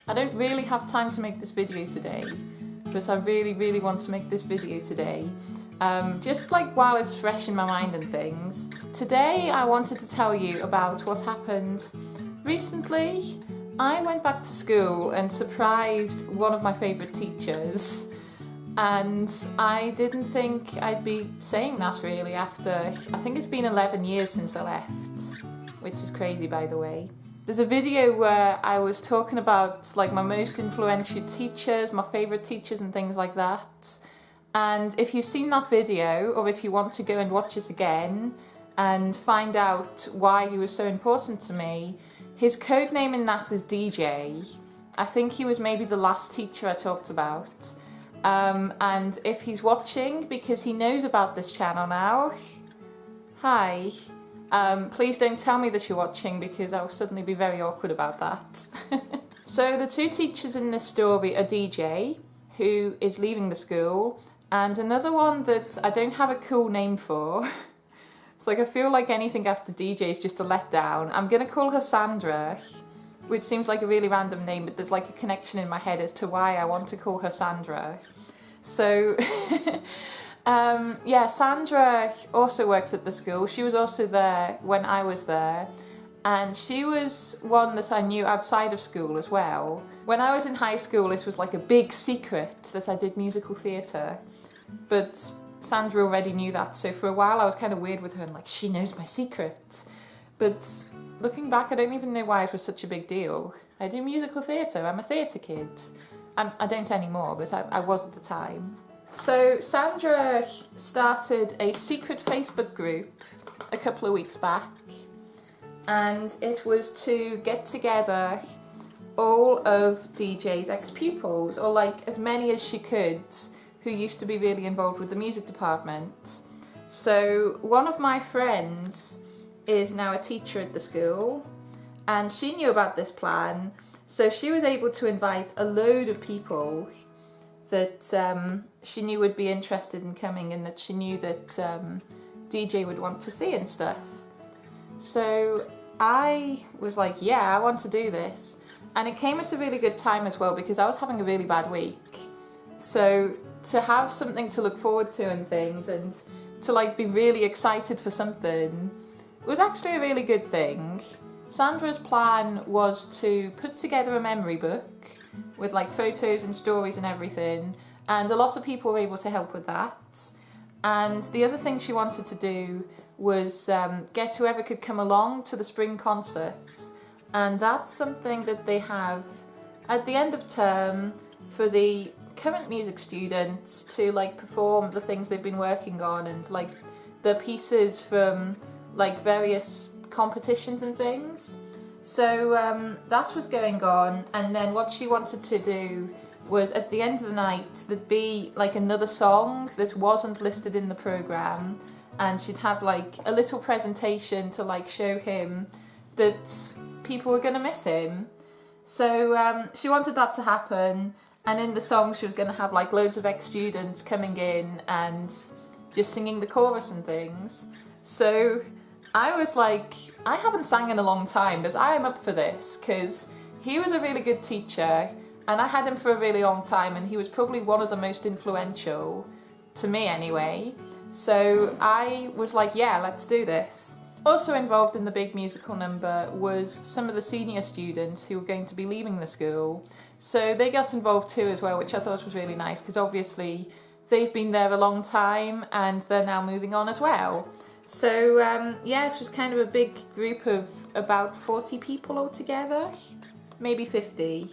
I don't really have time to make this video today, but I really want to make this video today. Just like while it's fresh in my mind and things. Today I wanted to tell you about what happened recently. I went back to school and surprised one of my favourite teachers. And I didn't think I'd be saying that really after, I think it's been 11 years since I left, which is crazy by the way. There's a video where I was talking about like my most influential teachers, my favourite teachers and things like that. And if you've seen that video, or if you want to go and watch it again and find out why he was so important to me, his code name in that is DJ. I think he was maybe the last teacher I talked about. And if he's watching, because he knows about this channel now, hi. Please don't tell me that you're watching because I'll suddenly be very awkward about that. So the two teachers in this story are DJ, who is leaving the school, and another one that I don't have a cool name for. It's like I feel like anything after DJ is just a letdown. I'm going to call her Sandra, which seems like a really random name, but there's like a connection in my head as to why I want to call her Sandra. So... yeah, Sandra also works at the school. She was also there when I was there, and she was one that I knew outside of school as well. When I was in high school, this was like a big secret that I did musical theatre, but Sandra already knew that, so for a while I was kind of weird with her and like, she knows my secret. But looking back, I don't even know why it was such a big deal. I do musical theatre, I'm a theatre kid. I don't anymore, but I was at the time. So Sandra started a secret Facebook group a couple of weeks back, and it was to get together all of DJ's ex-pupils, or like as many as she could, who used to be really involved with the music department. So one of my friends is now a teacher at the school, and she knew about this plan, so she was able to invite a load of people that she knew would be interested in coming, and that she knew that DJ would want to see and stuff. So I was like, yeah, I want to do this. And it came at a really good time as well, because I was having a really bad week. So to have something to look forward to and things, and to like be really excited for something, was actually a really good thing. Sandra's plan was to put together a memory book with like photos and stories and everything, and a lot of people were able to help with that. And the other thing she wanted to do was get whoever could come along to the spring concert, and that's something that they have at the end of term for the current music students to like perform the things they've been working on, and like the pieces from like various competitions and things. So that was going on, and then what she wanted to do was at the end of the night there'd be like another song that wasn't listed in the programme, and she'd have like a little presentation to like show him that people were going to miss him. So she wanted that to happen, and in the song she was going to have like loads of ex-students coming in and just singing the chorus and things. So I was like, I haven't sang in a long time, but I am up for this, because he was a really good teacher, and I had him for a really long time, and he was probably one of the most influential, to me anyway. So I was like, yeah, let's do this. Also involved in the big musical number was some of the senior students who were going to be leaving the school. So they got involved too as well, which I thought was really nice, because obviously they've been there a long time and they're now moving on as well. So yeah, this was kind of a big group of about 40 people altogether, maybe 50.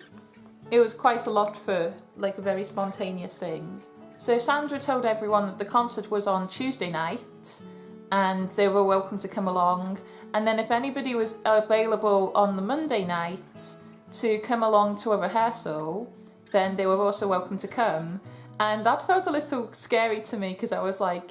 It was quite a lot for like a very spontaneous thing. So Sandra told everyone that the concert was on Tuesday night, and they were welcome to come along, and then if anybody was available on the Monday night to come along to a rehearsal, then they were also welcome to come. And that felt a little scary to me, because I was like,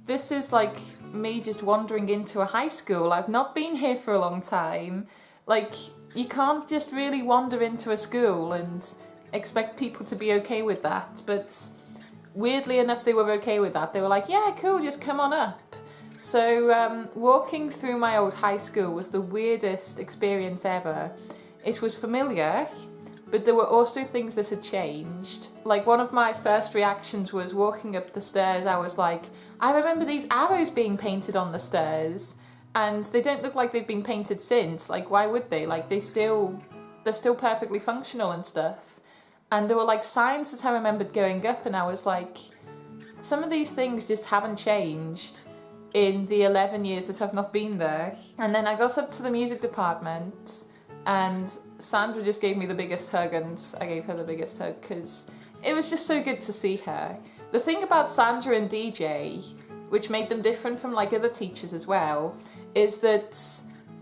this is like me just wandering into a high school. I've not been here for a long time. Like, you can't just really wander into a school and expect people to be okay with that. But weirdly enough, they were okay with that. They were like, yeah, cool, just come on up. So walking through my old high school was the weirdest experience ever. It was familiar, but there were also things that had changed. Like, one of my first reactions was walking up the stairs, I was like, I remember these arrows being painted on the stairs, and they don't look like they've been painted since. Like, why would they? Like, they're still perfectly functional and stuff. And there were like signs that I remembered going up, and I was like, some of these things just haven't changed in the 11 years that I've not been there. And then I got up to the music department, and Sandra just gave me the biggest hug, and I gave her the biggest hug because it was just so good to see her. The thing about Sandra and DJ, which made them different from like other teachers as well, is that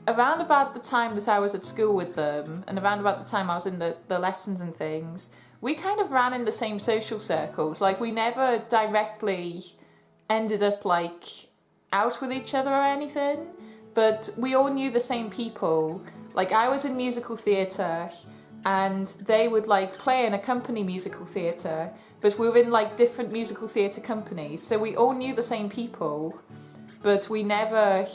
around about the time that I was at school with them, and around about the time I was in the lessons and things, we kind of ran in the same social circles. Like, we never directly ended up like out with each other or anything, but we all knew the same people. Like, I was in musical theatre, and they would like play in a company musical theatre, but we were in like different musical theatre companies, so we all knew the same people, but we never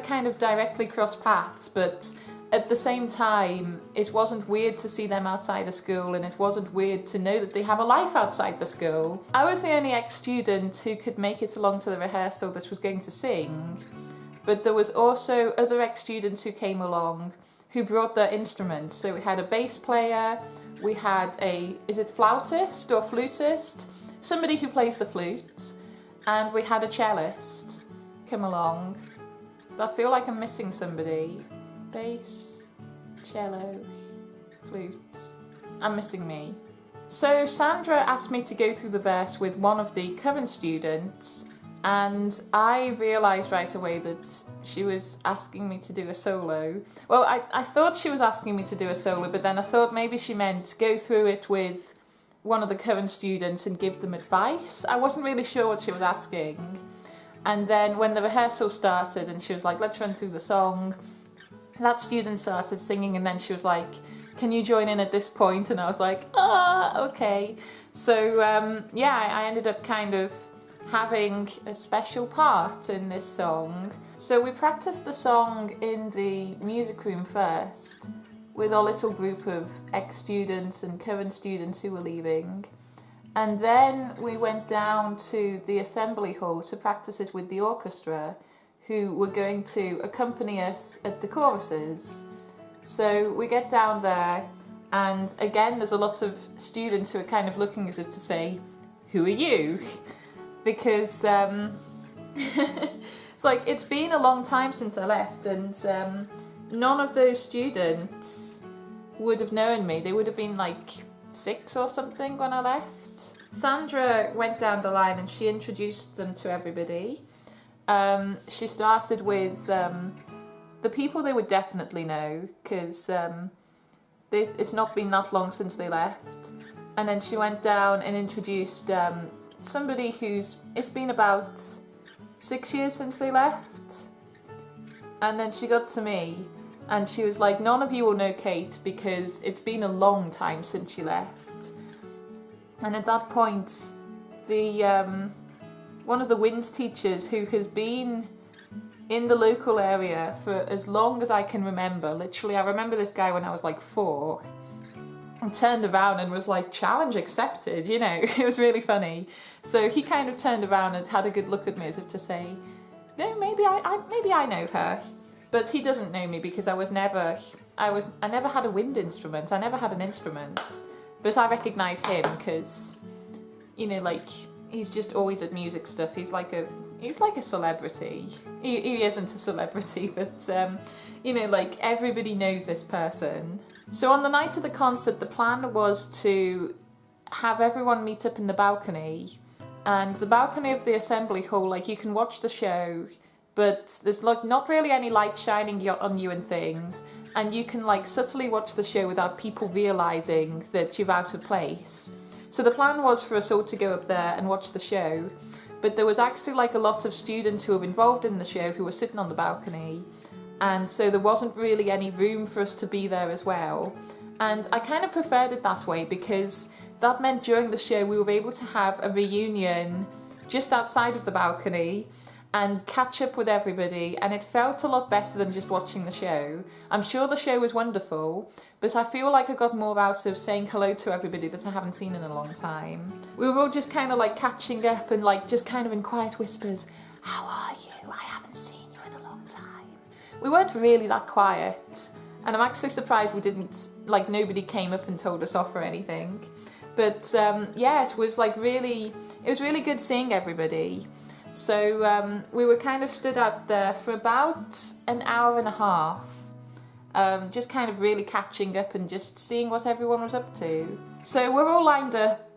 kind of directly crossed paths. But at the same time, it wasn't weird to see them outside the school, and it wasn't weird to know that they have a life outside the school. I was the only ex-student who could make it along to the rehearsal that was going to sing, but there was also other ex-students who came along who brought their instruments. So we had a bass player, we had is it flautist or flutist? Somebody who plays the flute, and we had a cellist come along. I feel like I'm missing somebody. Bass, cello, flute. I'm missing me. So Sandra asked me to go through the verse with one of the current students, and I realised right away that she was asking me to do a solo. Well, I thought she was asking me to do a solo, but then I thought maybe she meant go through it with one of the current students and give them advice. I wasn't really sure what she was asking. And then when the rehearsal started and she was like, let's run through the song, that student started singing, and then she was like, can you join in at this point? And I was like, okay. So I ended up kind of having a special part in this song. So we practiced the song in the music room first with our little group of ex-students and current students who were leaving. And then we went down to the assembly hall to practice it with the orchestra, who were going to accompany us at the choruses. So we get down there, and again there's a lot of students who are kind of looking as if to say, who are you? Because it's like, it's been a long time since I left, and none of those students would have known me. They would have been like 6 or something when I left. Sandra went down the line and she introduced them to everybody. She started with the people they would definitely know, because it's not been that long since they left. And then she went down and introduced somebody it's been about 6 years since they left. And then she got to me, and she was like, none of you will know Kate because it's been a long time since she left. And at that point, one of the wind teachers, who has been in the local area for as long as I can remember, literally, I remember this guy when I was like 4, and turned around and was like, challenge accepted, you know. It was really funny. So he kind of turned around and had a good look at me as if to say, no, maybe I know her. But he doesn't know me because I never had a wind instrument. I never had an instrument. But I recognise him because, you know, like, he's just always at music stuff. He's like a celebrity. He isn't a celebrity, but you know, like, everybody knows this person. So on the night of the concert, the plan was to have everyone meet up in the balcony, and the balcony of the assembly hall, like, you can watch the show, but there's like not really any light shining on you and things, and you can like subtly watch the show without people realising that you're out of place. So the plan was for us all to go up there and watch the show, but there was actually like a lot of students who were involved in the show who were sitting on the balcony, and so there wasn't really any room for us to be there as well. And I kind of preferred it that way because that meant during the show we were able to have a reunion just outside of the balcony, and catch up with everybody, and it felt a lot better than just watching the show. I'm sure the show was wonderful, but I feel like I got more out of saying hello to everybody that I haven't seen in a long time. We were all just kind of like catching up and like just kind of in quiet whispers, "How are you? I haven't seen you in a long time." We weren't really that quiet, and I'm actually surprised we didn't, like, nobody came up and told us off or anything. But yeah, it was really good seeing everybody. So we were kind of stood out there for about an hour and a half, just kind of really catching up and just seeing what everyone was up to. So we're all lined up,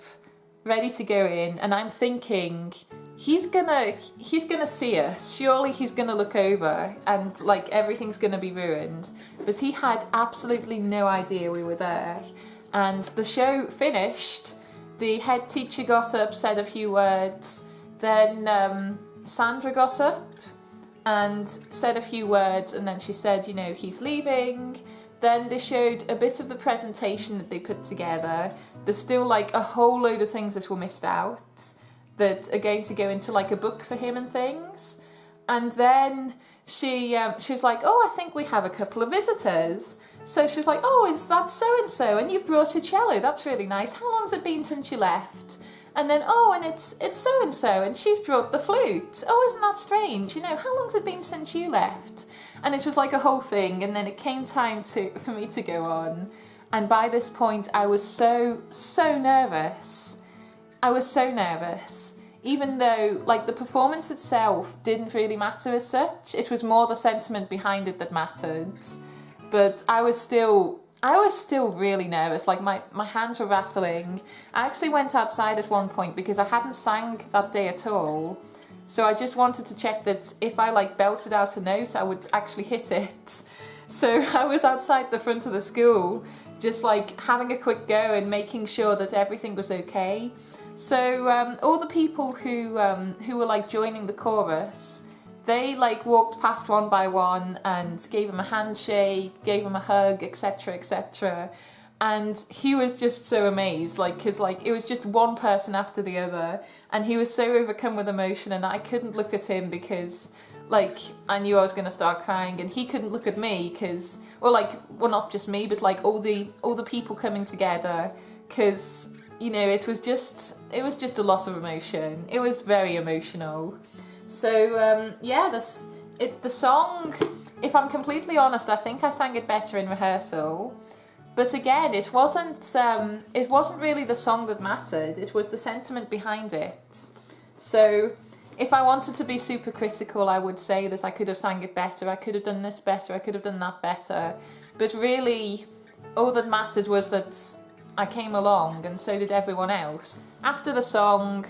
ready to go in, and I'm thinking, he's gonna see us. Surely he's gonna look over and like everything's gonna be ruined. But he had absolutely no idea we were there. And the show finished. The head teacher got up, said a few words. Then Sandra got up and said a few words, and then she said, you know, he's leaving. Then they showed a bit of the presentation that they put together. There's still like a whole load of things that were missed out that are going to go into like a book for him and things. And then she was like, "Oh, I think we have a couple of visitors." So she was like, "Oh, is that so-and-so? And you've brought a cello, that's really nice. How long's it been since you left?" And then, "Oh, and it's so-and-so, and she's brought the flute. Oh, isn't that strange? You know, how long's it been since you left?" And it was like a whole thing, and then it came time for me to go on. And by this point, I was so nervous. I was so nervous. Even though, like, the performance itself didn't really matter as such. It was more the sentiment behind it that mattered. But I was still really nervous. Like, my hands were rattling. I actually went outside at one point because I hadn't sang that day at all. So I just wanted to check that if I like belted out a note, I would actually hit it. So I was outside the front of the school, just like having a quick go and making sure that everything was okay. So all the people who were like joining the chorus, they like walked past one by one and gave him a handshake, gave him a hug, etc., etc. And he was just so amazed, like, because like it was just one person after the other, and he was so overcome with emotion, and I couldn't look at him because like I knew I was going to start crying, and he couldn't look at me because, well, not just me, but like all the people coming together, because, you know, it was just a lot of emotion. It was very emotional. So yeah, the song, if I'm completely honest, I think I sang it better in rehearsal. But again, it wasn't really the song that mattered. It was the sentiment behind it. So if I wanted to be super critical, I would say that I could have sang it better. I could have done this better. I could have done that better. But really, all that mattered was that I came along, and so did everyone else. After the song,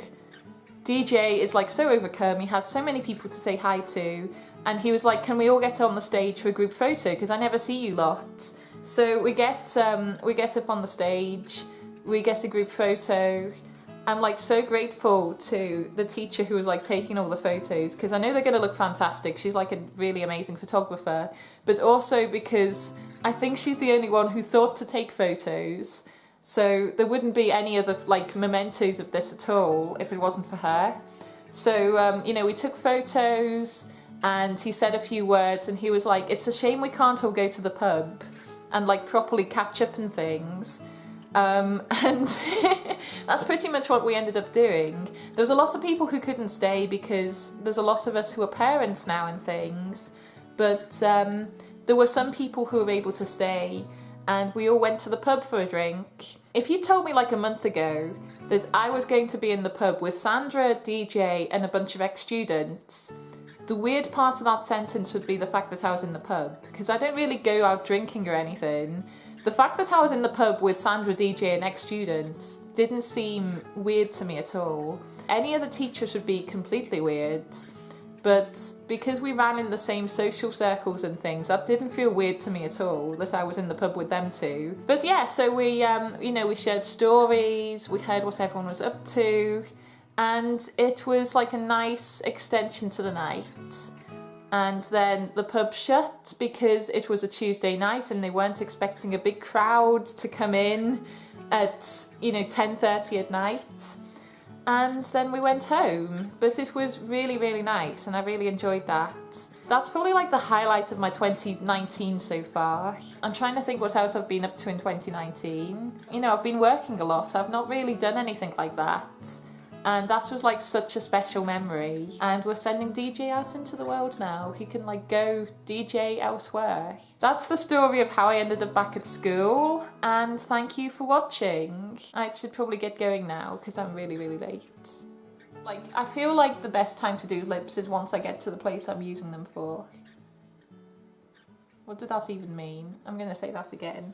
DJ is like so overcome. He had so many people to say hi to, and he was like, "Can we all get on the stage for a group photo? Because I never see you lot." So we get up on the stage, we get a group photo. I'm like so grateful to the teacher who was like taking all the photos, because I know they're going to look fantastic. She's like a really amazing photographer, but also because I think she's the only one who thought to take photos. So there wouldn't be any other like mementos of this at all if it wasn't for her. So you know, we took photos, and he said a few words, and he was like, "It's a shame we can't all go to the pub and like properly catch up and things." And that's pretty much what we ended up doing. There was a lot of people who couldn't stay because there's a lot of us who are parents now and things, but there were some people who were able to stay, and we all went to the pub for a drink. If you told me like a month ago that I was going to be in the pub with Sandra, DJ, and a bunch of ex-students, the weird part of that sentence would be the fact that I was in the pub, because I don't really go out drinking or anything. The fact that I was in the pub with Sandra, DJ, and ex-students didn't seem weird to me at all. Any other teachers would be completely weird, but because we ran in the same social circles and things, that didn't feel weird to me at all, that I was in the pub with them too. But yeah, so we, you know, we shared stories, we heard what everyone was up to, and it was like a nice extension to the night. And then the pub shut because it was a Tuesday night and they weren't expecting a big crowd to come in at, you know, 10:30 at night. and then we went home. But it was really, really nice, and I really enjoyed that. That's probably like the highlight of my 2019 so far. I'm trying to think what else I've been up to in 2019. You know, I've been working a lot, so I've not really done anything like that. And that was like such a special memory. And we're sending DJ out into the world now. He can like go DJ elsewhere. That's the story of how I ended up back at school. And thank you for watching. I should probably get going now because I'm really, really late. Like, I feel like the best time to do lips is once I get to the place I'm using them for. What did that even mean? I'm gonna say that again.